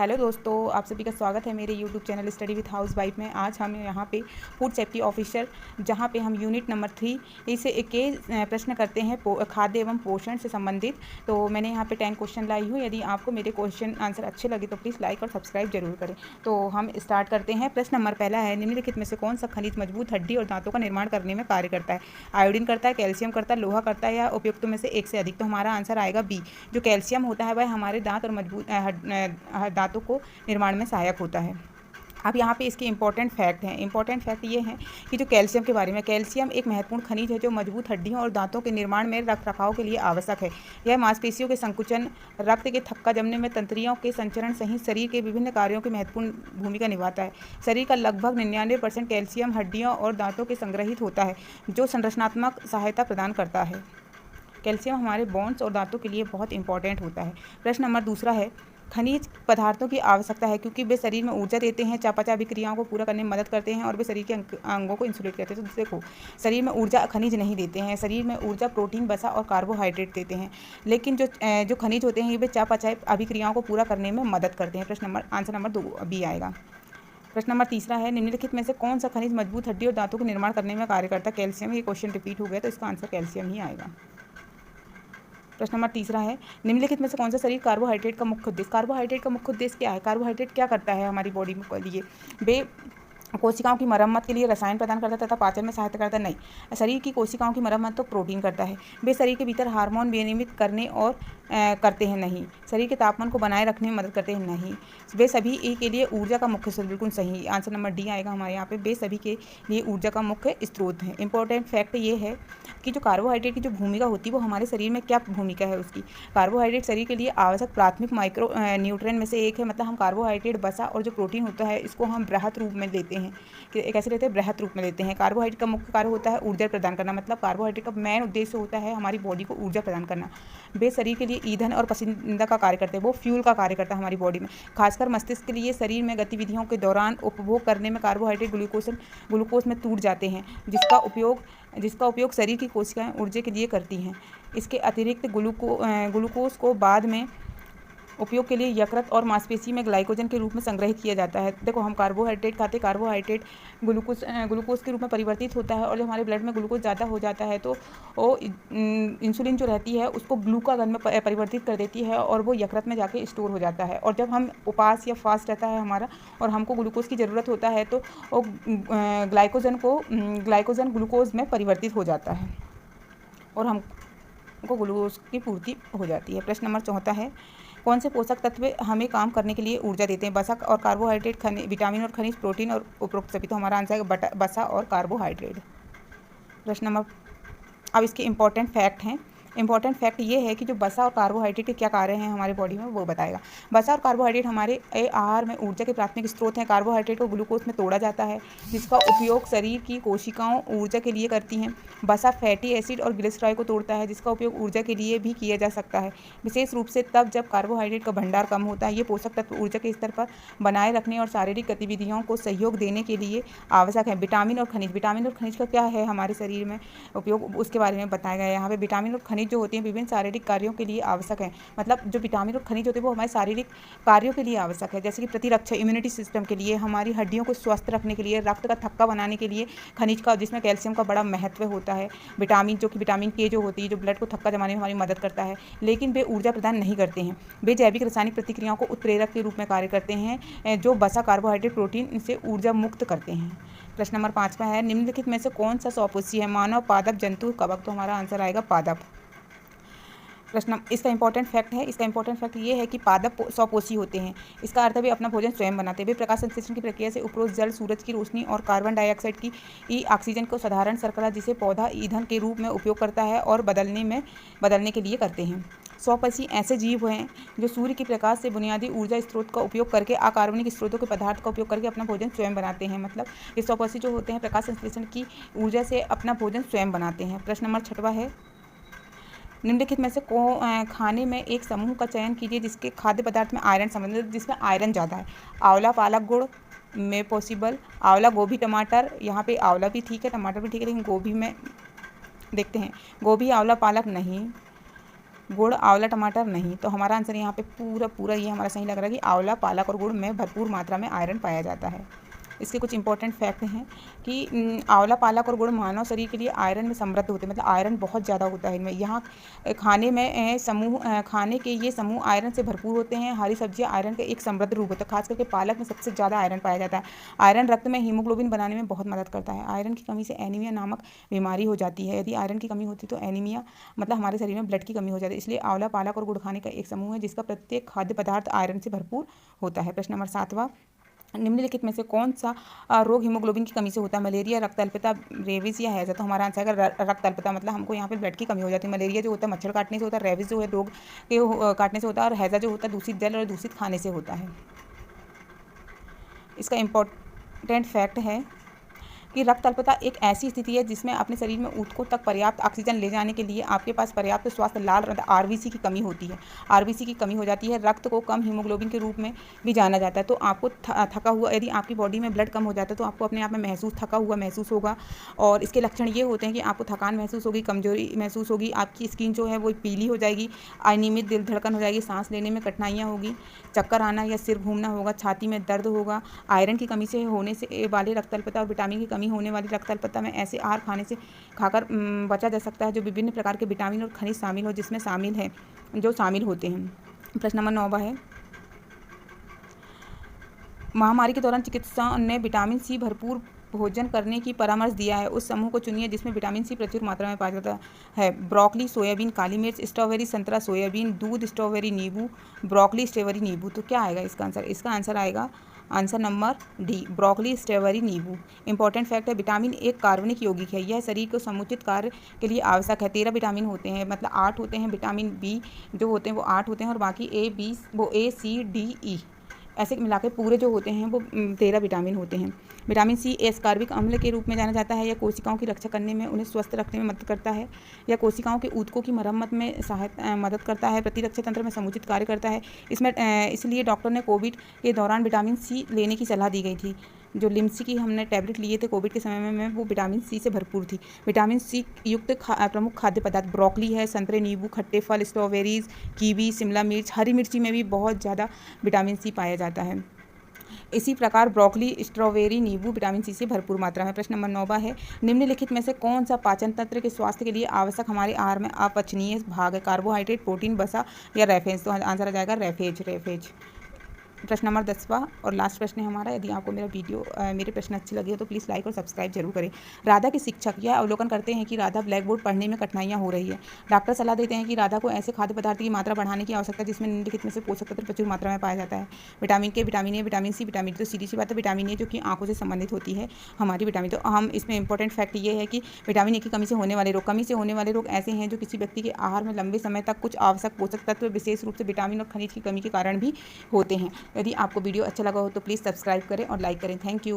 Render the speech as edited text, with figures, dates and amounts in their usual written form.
Hello दोस्तों, आप सभी का स्वागत है मेरे YouTube channel study with house wife में। आज हम यहाँ पे फूड सेफ्टी ऑफिसर, जहाँ पे हम यूनिट नंबर 3 इसे के प्रश्न करते हैं खाद्य एवं पोषण से संबंधित। तो मैंने यहाँ पे 10 क्वेश्चन लाई हूँ। यदि आपको मेरे क्वेश्चन आंसर अच्छे लगे तो प्लीज़ लाइक और सब्सक्राइब जरूर करें। तो हम स्टार्ट करते हैं। प्रश्न नंबर पहला है, निम्नलिखित में से कौन सा खनिज मजबूत हड्डी और दांतों का निर्माण करने में कार्य करता है? आयोडीन करता है, कैल्शियम करता है, लोहा करता है या उपयुक्त में से एक से अधिक? तो हमारा आंसर आएगा बी। जो कैल्शियम होता है वह हमारे दांत और मजबूत दांतों को निर्माण में सहायक होता है। अब यहाँ पे इसके इंपॉर्टेंट फैक्ट हैं। इंपॉर्टेंट फैक्ट ये हैं कि जो कैल्शियम के बारे में, कैल्शियम एक महत्वपूर्ण खनिज है जो मजबूत हड्डियों और दांतों के निर्माण में रखरखाव के लिए आवश्यक है। यह मांसपेशियों के संकुचन, रक्त के थक्का जमने में, तंत्रियों के संचरण सहित शरीर के विभिन्न कार्यों की महत्वपूर्ण भूमिका निभाता है। शरीर का लगभग 99% कैल्शियम हड्डियों और दांतों के संग्रहित होता है, जो संरचनात्मक सहायता प्रदान करता है। कैल्शियम हमारे बोन्स और दांतों के लिए बहुत इंपॉर्टेंट होता है। प्रश्न नंबर दूसरा है, खनिज पदार्थों की आवश्यकता है क्योंकि वे शरीर में ऊर्जा देते हैं, चयापचय क्रियाओं को पूरा करने में मदद करते हैं और वे शरीर के अंगों को इंसुलेट करते हैं। तो देखो, शरीर में ऊर्जा खनिज नहीं देते हैं, शरीर में ऊर्जा प्रोटीन, वसा और कार्बोहाइड्रेट देते हैं। लेकिन जो खनिज होते हैं वे चयापचय अभिक्रियाओं को पूरा करने में मदद करते हैं। आंसर नंबर 2 बी आएगा। प्रश्न नंबर तीसरा है, निम्नलिखित में से कौन सा खनिज मजबूत हड्डी और दांतों के निर्माण करने में कार्य करता है? कैल्शियम। ये क्वेश्चन रिपीट हो गया तो इसका आंसर कैल्शियम ही आएगा। प्रश्न नंबर तीसरा है, निम्नलिखित में से कौन सा शरीर कार्बोहाइड्रेट का मुख्य उद्देश्य? कार्बोहाइड्रेट का मुख्य उद्देश्य क्या है? कार्बोहाइड्रेट क्या करता है हमारी बॉडी में के लिए? वे कोशिकाओं की मरम्मत के लिए रसायन प्रदान करता है तथा पाचन में सहायता करता है? नहीं। शरीर की कोशिकाओं की मरम्मत तो प्रोटीन करता है। वे शरीर के भीतर हार्मोन विनियमित करने और करते हैं? नहीं। शरीर के तापमान को बनाए रखने में मदद करते हैं? नहीं। वे सभी के लिए ऊर्जा का मुख्य स्रोत? बिल्कुल सही। आंसर नंबर डी आएगा हमारे यहाँ पे। वे सभी के लिए ऊर्जा का मुख्य स्रोत है। इंपॉर्टेंट फैक्ट ये है कि जो कार्बोहाइड्रेट की जो भूमिका होती है वो हमारे शरीर में क्या भूमिका है उसकी। कार्बोहाइड्रेट शरीर के लिए आवश्यक प्राथमिक माइक्रो न्यूट्रिएंट में से एक है। मतलब हम कार्बोहाइड्रेट, वसा और जो प्रोटीन होता है इसको हम बृहत रूप में लेते हैं। कैसे लेते हैं? बृहत रूप में लेते हैं। कार्बोहाइड्रेट का मुख्य कार्य होता है ऊर्जा प्रदान करना। मतलब कार्बोहाइड्रेट का मेन उद्देश्य होता है हमारी बॉडी को ऊर्जा प्रदान करना। वे शरीर के लिए ईंधन और पसंदीदा का कार्य करते हैं, वो फ्यूल का कार्य करता है हमारी बॉडी में। खासकर मस्तिष्क के लिए शरीर में गतिविधियों के दौरान उपभोग करने में कार्बोहाइड्रेट ग्लूकोज में टूट जाते हैं, जिसका उपयोग शरीर की कोशिकाएं ऊर्जा के लिए करती हैं। इसके अतिरिक्त ग्लूकोज को बाद में उपयोग के लिए यकृत और मांसपेशी में ग्लाइकोजन के रूप में संग्रहित किया जाता है। देखो, हम कार्बोहाइड्रेट खाते, कार्बोहाइड्रेट ग्लूकोज के रूप में परिवर्तित होता है और जब हमारे ब्लड में ग्लूकोज ज़्यादा हो जाता है तो वो इंसुलिन जो रहती है उसको ग्लूकागन में परिवर्तित कर देती है और वो यकृत में जाके स्टोर हो जाता है। और जब हम उपास या फास्ट रहता है हमारा और हमको ग्लूकोज की ज़रूरत होता है तो वो ग्लाइकोजन ग्लूकोज में परिवर्तित हो जाता है और हमको ग्लूकोज की पूर्ति हो जाती है। प्रश्न नंबर चौथा है, कौन से पोषक तत्व हमें काम करने के लिए ऊर्जा देते हैं? वसा और कार्बोहाइड्रेट, विटामिन और खनिज, प्रोटीन और उपरोक्त सभी। तो हमारा आंसर है वसा और कार्बोहाइड्रेट। प्रश्न नंबर, अब इसके इंपॉर्टेंट फैक्ट हैं। इंपॉर्टेंट फैक्ट ये है कि जो वसा और कार्बोहाइड्रेट के क्या कार्य हैं हमारे बॉडी में वो बताएगा। वसा और कार्बोहाइड्रेट हमारे आहार में ऊर्जा के प्राथमिक स्रोत हैं। कार्बोहाइड्रेट को ग्लूकोज में तोड़ा जाता है जिसका उपयोग शरीर की कोशिकाओं ऊर्जा के लिए करती हैं। वसा फैटी एसिड और ग्लिसरॉल को तोड़ता है जिसका उपयोग ऊर्जा के लिए भी किया जा सकता है, विशेष रूप से तब जब कार्बोहाइड्रेट का भंडार कम होता है। ये पोषक तत्व ऊर्जा के स्तर पर बनाए रखने और शारीरिक गतिविधियों को सहयोग देने के लिए आवश्यक है। विटामिन और खनिज का क्या है हमारे शरीर में उपयोग, उसके बारे में बताया गया है यहाँ पे। विटामिन और खनिज जो होते हैं विभिन्न शारीरिक कार्यों के लिए आवश्यक है। मतलब जो विटामिन और खनिज होते हैं वो हमारे शारीरिक कार्यों के लिए आवश्यक है, जैसे कि प्रतिरक्षा, इम्यूनिटी सिस्टम के लिए, हमारी हड्डियों को स्वस्थ रखने के लिए, रक्त का थक्का बनाने के लिए खनिज का, जिसमें कैल्शियम का बड़ा महत्व होता है। विटामिन जो कि विटामिन के जो होती है जो ब्लड को थक्का जमाने में हमारी मदद करता है, लेकिन वे ऊर्जा प्रदान नहीं करते हैं। वे जैविक रासायनिक प्रतिक्रियाओं को उत्प्रेरक के रूप में कार्य करते हैं जो वसा, कार्बोहाइड्रेट, प्रोटीन से ऊर्जा मुक्त करते हैं। प्रश्न नंबर 5 है, निम्नलिखित में से कौन सा सौपोषी है? मानव, पादप, जंतु, कवक। तो हमारा आंसर आएगा पादप। प्रश्न, इसका इंपॉर्टेंट फैक्ट है। इसका इंपॉर्टेंट फैक्ट ये है कि पादप सौपोषी होते हैं। इसका अर्थ है वे अपना भोजन स्वयं बनाते हैं। वे प्रकाश संश्लेषण की प्रक्रिया से उपरोक्त जल, सूरज की रोशनी और कार्बन डाइऑक्साइड की ऑक्सीजन को साधारण शर्करा, जिसे पौधा ईंधन के रूप में उपयोग करता है, और बदलने के लिए करते हैं। सौपोषी ऐसे जीव हैं जो सूर्य के प्रकाश से बुनियादी ऊर्जा स्रोत का उपयोग करके अकार्बनिक स्रोतों के पदार्थ का उपयोग करके अपना भोजन स्वयं बनाते हैं। मतलब ये सौपोषी जो होते हैं प्रकाश संश्लेषण की ऊर्जा से अपना भोजन स्वयं बनाते हैं। प्रश्न नंबर 6 है, निम्नलिखित में से खाने में एक समूह का चयन कीजिए जिसके खाद्य पदार्थ में आयरन संबंधित, जिसमें आयरन ज़्यादा है। आंवला, पालक, गुड़ में पॉसिबल। आंवला, गोभी, टमाटर। यहाँ पे आंवला भी ठीक है, टमाटर भी ठीक है, लेकिन गोभी में देखते हैं। गोभी, आंवला, पालक नहीं। गुड़, आंवला, टमाटर नहीं। तो हमारा आंसर यहाँ पे पूरा ये हमारा सही लग रहा है कि आंवला, पालक और गुड़ में भरपूर मात्रा में आयरन पाया जाता है। इसके कुछ इंपॉर्टेंट फैक्ट हैं कि आंवला, पालक और गुड़ मानव शरीर के लिए आयरन में समृद्ध होते हैं, मतलब आयरन बहुत ज़्यादा होता है इनमें। यहाँ खाने के ये समूह आयरन से भरपूर होते हैं। हरी सब्जियाँ आयरन का एक समृद्ध रूप होता है, खास करके पालक में सबसे ज़्यादा आयरन पाया जाता है। आयरन रक्त में हीमोग्लोबिन बनाने में बहुत मदद करता है। आयरन की कमी से एनीमिया नामक बीमारी हो जाती है। यदि आयरन की कमी होती है तो एनीमिया मतलब हमारे शरीर में ब्लड की कमी हो जाती है। इसलिए आंवला, पालक और गुड़ खाने का एक समूह है जिसका प्रत्येक खाद्य पदार्थ आयरन से भरपूर होता है। प्रश्न नंबर 7वां, निम्नलिखित में से कौन सा रोग हीमोग्लोबिन की कमी से होता है? मलेरिया, रक्त अल्पता, रेबीज या हैजा? तो हमारा आंसर है रक्त अल्पता, मतलब हमको यहाँ पे ब्लड की कमी हो जाती है। मलेरिया जो होता है मच्छर काटने से होता है, रेबीज जो है रोग के काटने से होता है, और हैजा जो होता है दूषित जल और दूषित खाने से होता है। इसका इम्पोर्टेंट फैक्ट है कि रक्त अल्पता एक ऐसी स्थिति है जिसमें अपने शरीर में ऊतकों तक पर्याप्त ऑक्सीजन ले जाने के लिए आपके पास पर्याप्त स्वास्थ्य लाल रक्त आरबीसी की कमी होती है। आरबीसी की कमी हो जाती है। रक्त को कम हीमोग्लोबिन के रूप में भी जाना जाता है। तो आपको थका हुआ, यदि आपकी बॉडी में ब्लड कम हो जाता है तो आपको अपने आप में थका हुआ महसूस होगा। और इसके लक्षण ये होते हैं कि आपको थकान महसूस होगी, कमजोरी महसूस होगी, आपकी स्किन जो है वो पीली हो जाएगी, अनियमित दिल धड़कन हो जाएगी, सांस लेने में कठिनाइयाँ होगी, चक्कर आना या सिर घूमना होगा, छाती में दर्द होगा। आयरन की कमी से होने से वाले रक्त अल्पता और विटामिन की कमी होने वाली रक्त अल्पता में ऐसे आहार खाकर बचा जा सकता है जो विभिन्न प्रकार के विटामिन और खनिज शामिल हो, जिसमें शामिल होते हैं। प्रश्न नंबर 9 है, महामारी के दौरान चिकित्सकों ने विटामिन सी भरपूर भोजन करने की परामर्श दिया है। उस समूह को चुनिए जिसमें विटामिन सी प्रचुर मात्रा में पाया जाता है। ब्रोकली, सोयाबीन, काली मिर्च, स्ट्रॉबेरी, संतरा, सोयाबीन, दूध, स्ट्रॉबेरी, नींबू, ब्रोकली, स्ट्रॉबेरी, नींबू। तो क्या आएगा इसका आंसर? इसका आंसर आएगा answer number D, broccoli, strawberry, नींबू। इंपॉर्टेंट फैक्ट है, विटामिन एक कार्बनिक यौगिक है। यह शरीर को समुचित कार्य के लिए आवश्यक है। 13 विटामिन होते हैं, मतलब 8 होते हैं। विटामिन बी जो होते हैं वो 8 होते हैं और बाकी ए सी डी ई ऐसे मिला के पूरे जो होते हैं वो 13 विटामिन होते हैं। विटामिन सी एस्कॉर्बिक अम्ल के रूप में जाना जाता है। यह कोशिकाओं की रक्षा करने में, उन्हें स्वस्थ रखने में मदद करता है। यह कोशिकाओं के ऊतकों की मरम्मत में मदद करता है। प्रतिरक्षा तंत्र में समुचित कार्य करता है। इसलिए डॉक्टर ने कोविड के दौरान विटामिन सी लेने की सलाह दी गई थी। जो लिम्सी की हमने टैबलेट लिए थे कोविड के समय में वो विटामिन सी से भरपूर थी। विटामिन सी युक्त प्रमुख खाद्य पदार्थ ब्रोकली है, संतरे, नींबू, खट्टे फल, स्ट्रॉबेरीज, कीवी, शिमला मिर्च, हरी मिर्ची में भी बहुत ज़्यादा विटामिन सी पाया जाता है। इसी प्रकार ब्रोकली, स्ट्रॉबेरी, नींबू विटामिन सी से भरपूर मात्रा में। प्रश्न नंबर 9 है, निम्नलिखित में से कौन सा पाचन तंत्र के स्वास्थ्य के लिए आवश्यक हमारे आहार में अपचनीय भाग है? कार्बोहाइड्रेट, प्रोटीन, वसा या रेफेज? तो आंसर आ जाएगा रेफेज। प्रश्न नंबर 10वां और लास्ट प्रश्न है हमारा। यदि आपको मेरे प्रश्न अच्छे लगे हो तो प्लीज़ लाइक और सब्सक्राइब जरूर करें। राधा के शिक्षक यह अवलोकन करते हैं कि राधा ब्लैक बोर्ड पढ़ने में कठिनाइयाँ हो रही है। डॉक्टर सलाह देते हैं कि राधा को ऐसे खाद्य पदार्थ की मात्रा बढ़ाने की आवश्यकता है जिसमें निम्नलिखित में से पोषक तत्व प्रचुर मात्रा में पाया जाता है। Vitamin K, vitamin A, vitamin C, vitamin D. तो सीधी सी बात है, विटामिन ए जो कि आंखों से संबंधित होती है हमारी विटामिन। तो हम इसमें इंपॉर्टेंट फैक्ट ये है कि विटामिन ए की कमी से होने वाले रोग ऐसे हैं जो किसी व्यक्ति के आहार में लंबे समय तक कुछ आवश्यक पोषक तत्व, विशेष रूप से विटामिन और खनिज की कमी के कारण भी होते हैं। यदि आपको वीडियो अच्छा लगा हो तो प्लीज़ सब्सक्राइब करें और लाइक करें। Thank you.